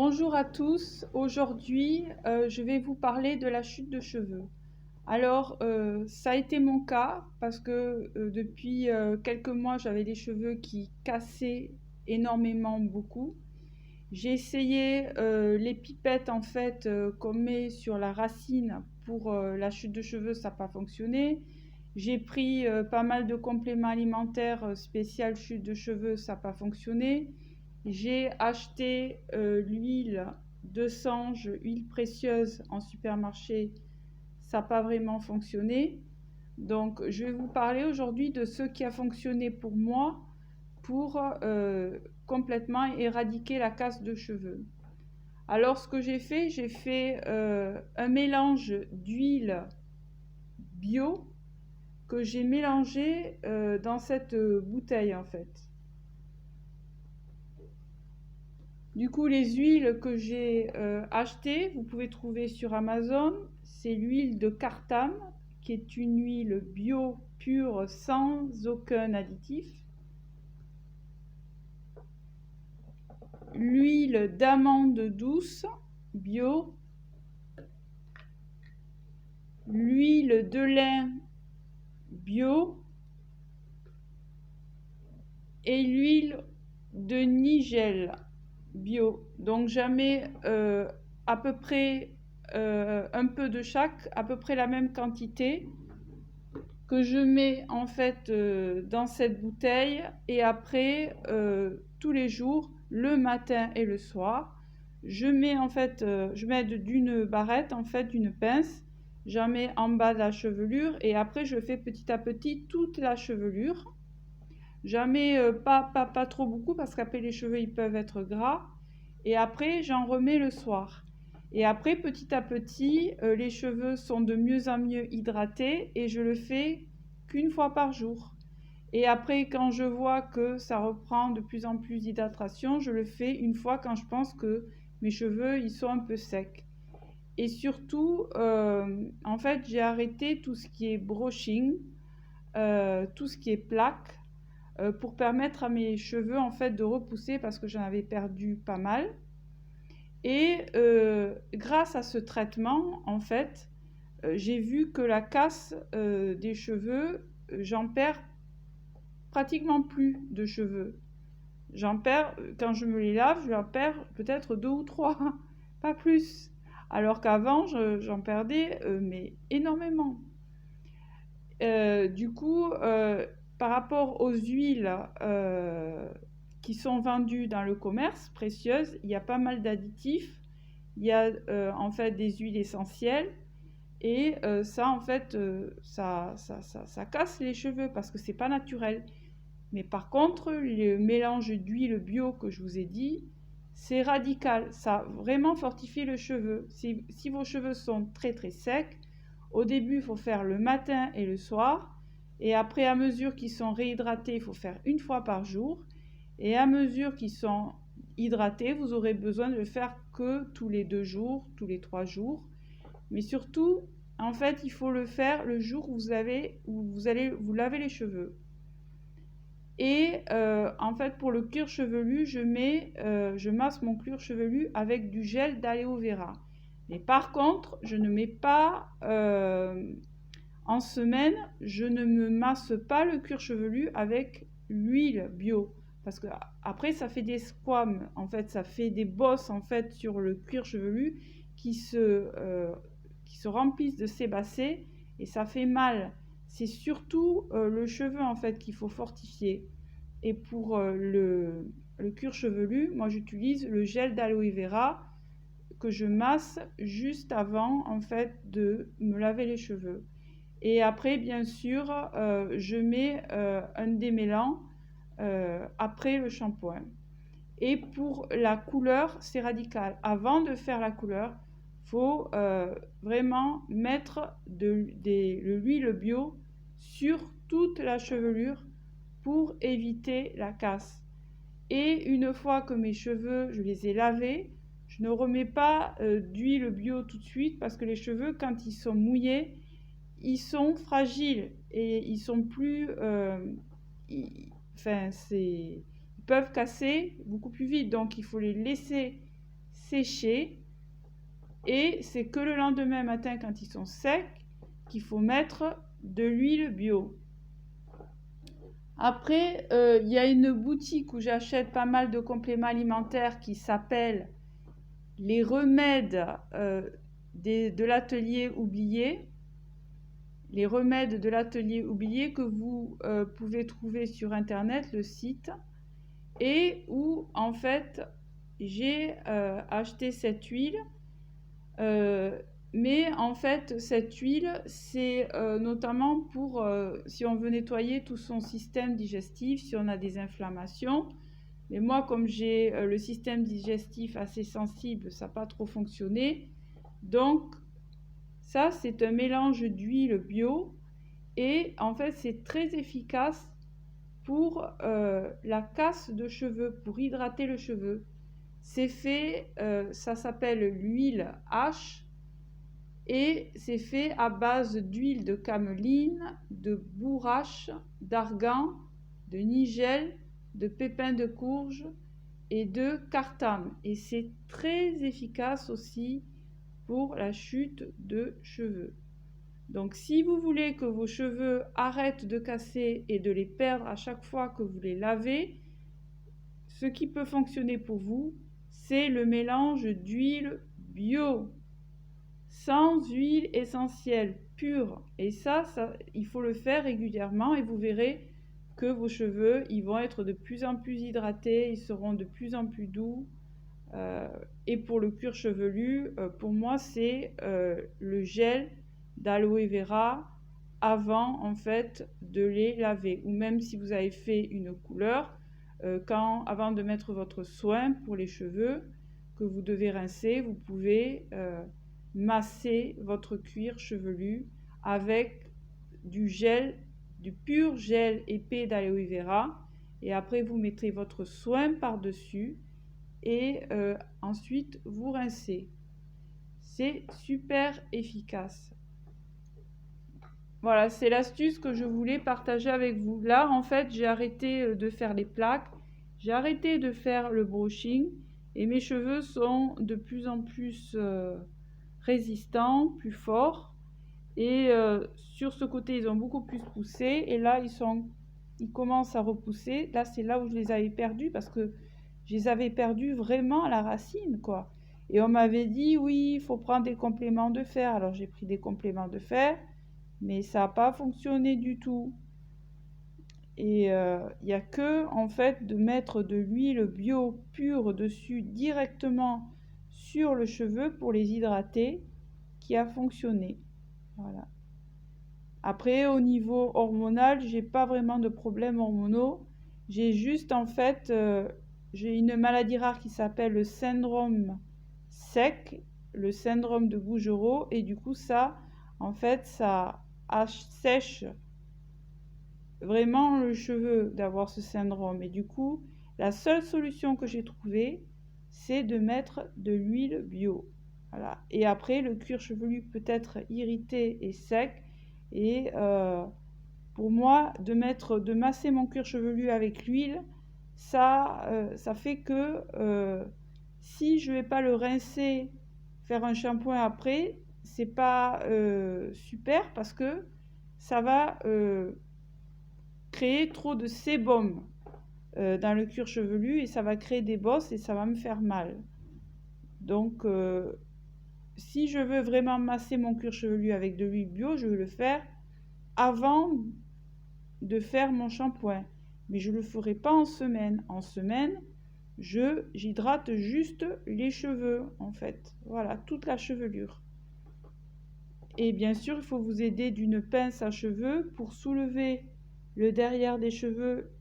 Bonjour à tous, aujourd'hui je vais vous parler de la chute de cheveux. Alors ça a été mon cas parce que depuis quelques mois j'avais des cheveux qui cassaient énormément beaucoup. J'ai essayé les pipettes en fait qu'on met sur la racine pour la chute de cheveux, ça n'a pas fonctionné. J'ai pris pas mal de compléments alimentaires spécial chute de cheveux, ça n'a pas fonctionné. J'ai acheté l'huile de sange, huile précieuse en supermarché, ça n'a pas vraiment fonctionné. Donc je vais vous parler aujourd'hui de ce qui a fonctionné pour moi pour complètement éradiquer la casse de cheveux. Alors ce que j'ai fait un mélange d'huile bio que j'ai mélangé dans cette bouteille en fait. Du coup, les huiles que j'ai achetées, vous pouvez trouver sur Amazon. C'est l'huile de Cartam, qui est une huile bio pure sans aucun additif. L'huile d'amande douce bio. L'huile de lin bio. Et l'huile de nigel bio. Donc jamais à peu près un peu de chaque, à peu près la même quantité que je mets en fait dans cette bouteille et après tous les jours, le matin et le soir, je mets en fait, je mets d'une barrette en fait, d'une pince, j'en mets en bas de la chevelure et après je fais petit à petit toute la chevelure. J'en mets pas trop beaucoup parce qu'après les cheveux ils peuvent être gras. Et après j'en remets le soir. Et après petit à petit les cheveux sont de mieux en mieux hydratés et je le fais qu'une fois par jour. Et après quand je vois que ça reprend de plus en plus d'hydratation, je le fais une fois quand je pense que mes cheveux ils sont un peu secs. Et surtout en fait j'ai arrêté tout ce qui est brushing, tout ce qui est plaques pour permettre à mes cheveux en fait de repousser parce que j'en avais perdu pas mal. Et grâce à ce traitement, en fait, j'ai vu que la casse des cheveux, j'en perds pratiquement plus de cheveux. J'en perds, quand je me les lave, je en perds peut-être 2 ou 3, pas plus. Alors qu'avant, j'en perdais mais énormément. Du coup, par rapport aux huiles qui sont vendues dans le commerce précieuses, il y a pas mal d'additifs. Il y a en fait des huiles essentielles et ça en fait ça casse les cheveux parce que c'est pas naturel. Mais par contre, le mélange d'huile bio que je vous ai dit, c'est radical. Ça a vraiment fortifié le cheveu. Si vos cheveux sont très très secs, au début, il faut faire le matin et le soir. Et après, à mesure qu'ils sont réhydratés, il faut faire une fois par jour. Et à mesure qu'ils sont hydratés, vous aurez besoin de le faire que tous les 2 jours, tous les 3 jours. Mais surtout, en fait, il faut le faire le jour où vous allez vous laver les cheveux. Et en fait, pour le cuir chevelu, je masse mon cuir chevelu avec du gel d'aloe vera. Mais par contre, je ne mets pas en semaine, je ne me masse pas le cuir chevelu avec l'huile bio. Parce que après, ça fait des squames, en fait, ça fait des bosses en fait sur le cuir chevelu qui se remplissent de sébacées et ça fait mal. C'est surtout le cheveu en fait qu'il faut fortifier. Et pour le cuir chevelu, moi j'utilise le gel d'aloe vera que je masse juste avant en fait de me laver les cheveux. Et après, bien sûr, je mets un démêlant après le shampoing. Et pour la couleur, c'est radical. Avant de faire la couleur, il faut vraiment mettre de l'huile bio sur toute la chevelure pour éviter la casse. Et une fois que mes cheveux, je les ai lavés, je ne remets pas d'huile bio tout de suite parce que les cheveux, quand ils sont mouillés, ils sont fragiles et ils sont plus... ils peuvent casser beaucoup plus vite. Donc il faut les laisser sécher et c'est que le lendemain matin quand ils sont secs qu'il faut mettre de l'huile bio. Après, il y a une boutique où j'achète pas mal de compléments alimentaires qui s'appelle les remèdes de l'atelier oublié. Les remèdes de l'atelier oublié que vous pouvez trouver sur internet, le site, et où en fait j'ai acheté cette huile. Mais en fait, cette huile, c'est notamment pour si on veut nettoyer tout son système digestif, si on a des inflammations. Mais moi, comme j'ai le système digestif assez sensible, ça n'a pas trop fonctionné. Donc, ça, c'est un mélange d'huile bio. Et en fait, c'est très efficace pour la casse de cheveux, pour hydrater le cheveu. C'est fait, ça s'appelle l'huile H. Et c'est fait à base d'huile de cameline, de bourrache, d'argan, de nigel, de pépins de courge et de cartane. Et c'est très efficace aussi pour la chute de cheveux. Donc si vous voulez que vos cheveux arrêtent de casser et de les perdre à chaque fois que vous les lavez, ce qui peut fonctionner pour vous, c'est le mélange d'huile bio, sans huile essentielle pure. Et ça, il faut le faire régulièrement et vous verrez que vos cheveux, ils vont être de plus en plus hydratés, ils seront de plus en plus doux. Et pour le cuir chevelu, pour moi, c'est le gel d'aloe vera avant en fait de les laver. Ou même si vous avez fait une couleur, avant de mettre votre soin pour les cheveux que vous devez rincer, vous pouvez masser votre cuir chevelu avec du gel, du pur gel épais d'aloe vera. Et après, vous mettrez votre soin par-dessus et ensuite vous rincez. C'est super efficace. Voilà, c'est l'astuce que je voulais partager avec vous. Là, en fait, j'ai arrêté de faire les plaques, j'ai arrêté de faire le brushing et mes cheveux sont de plus en plus résistants, plus forts. Et sur ce côté, ils ont beaucoup plus poussé. Et là, ils commencent à repousser. Là, c'est là où je les avais perdus parce que je les avais perdus vraiment à la racine, quoi. Et on m'avait dit, oui, il faut prendre des compléments de fer. Alors, j'ai pris des compléments de fer, mais ça n'a pas fonctionné du tout. Et il n'y a que, en fait, de mettre de l'huile bio pure dessus directement sur le cheveu pour les hydrater qui a fonctionné. Voilà. Après, au niveau hormonal, j'ai pas vraiment de problèmes hormonaux. J'ai juste, en fait, j'ai une maladie rare qui s'appelle le syndrome sec, le syndrome de Gougerot. Et du coup, ça, en fait, ça sèche vraiment le cheveu d'avoir ce syndrome. Et du coup, la seule solution que j'ai trouvée, c'est de mettre de l'huile bio. Voilà. Et après, le cuir chevelu peut être irrité et sec. Et pour moi, de masser mon cuir chevelu avec l'huile, ça fait que si je ne vais pas le rincer, faire un shampoing après, c'est pas super parce que ça va créer trop de sébum dans le cuir chevelu et ça va créer des bosses et ça va me faire mal. Donc, si je veux vraiment masser mon cuir chevelu avec de l'huile bio, je vais le faire avant de faire mon shampoing. Mais je ne le ferai pas en semaine. En semaine, j'hydrate juste les cheveux, en fait. Voilà, toute la chevelure. Et bien sûr, il faut vous aider d'une pince à cheveux pour soulever le derrière des cheveux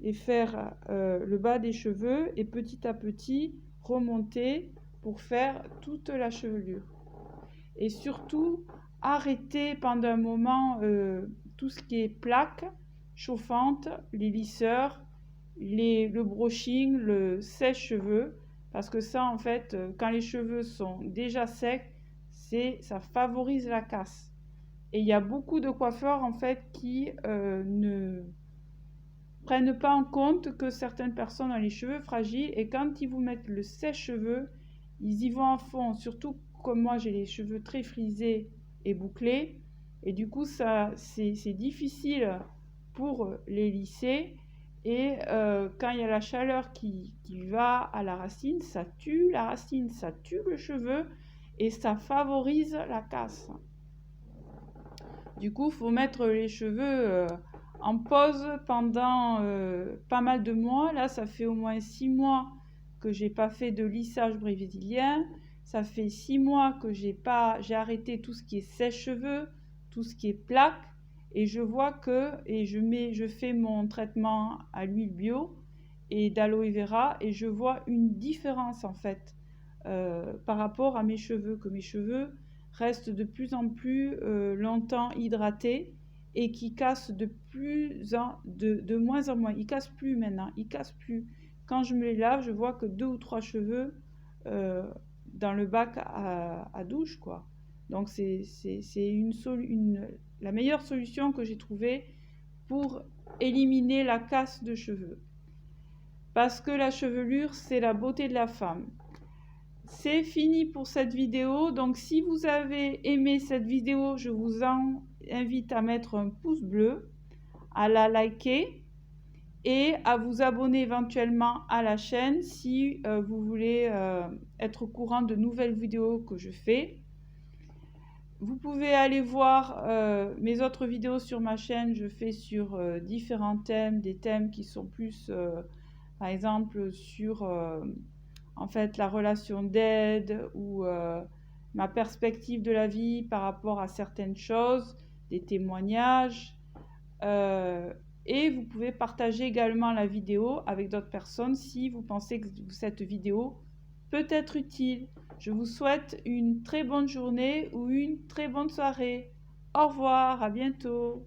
et faire le bas des cheveux et petit à petit remonter pour faire toute la chevelure. Et surtout, arrêtez pendant un moment tout ce qui est plaques chauffantes, les lisseurs, le brushing, le sèche-cheveux, parce que ça, en fait, quand les cheveux sont déjà secs, ça favorise la casse. Et il y a beaucoup de coiffeurs, en fait, qui ne prennent pas en compte que certaines personnes ont les cheveux fragiles et quand ils vous mettent le sèche-cheveux, ils y vont à fond, surtout comme moi j'ai les cheveux très frisés et bouclés, et du coup c'est difficile pour les lisser, et quand il y a la chaleur qui va à la racine, ça tue la racine, ça tue le cheveu, et ça favorise la casse. Du coup, il faut mettre les cheveux en pause pendant pas mal de mois. Là, ça fait au moins 6 mois que j'ai pas fait de lissage brésilien. Ça fait 6 mois que j'ai arrêté tout ce qui est sèche-cheveux, tout ce qui est plaques. Et je vois je fais mon traitement à l'huile bio et d'aloe vera, et je vois une différence en fait par rapport à mes cheveux, que mes cheveux restent de plus en plus longtemps hydratés et qui cassent de moins en moins. Ils cassent plus maintenant, ils cassent plus. Quand je me les lave, je vois que 2 ou 3 cheveux dans le bac à douche, quoi. Donc c'est la meilleure solution que j'ai trouvée pour éliminer la casse de cheveux. Parce que la chevelure, c'est la beauté de la femme. C'est fini pour cette vidéo. Donc si vous avez aimé cette vidéo, je vous invite à mettre un pouce bleu, à la liker et à vous abonner éventuellement à la chaîne si vous voulez être au courant de nouvelles vidéos que je fais. Vous pouvez aller voir mes autres vidéos sur ma chaîne. Je fais sur différents thèmes, des thèmes qui sont plus, par exemple, sur en fait la relation d'aide ou ma perspective de la vie par rapport à certaines choses, des témoignages. Et vous pouvez partager également la vidéo avec d'autres personnes si vous pensez que cette vidéo peut être utile. Je vous souhaite une très bonne journée ou une très bonne soirée. Au revoir, à bientôt.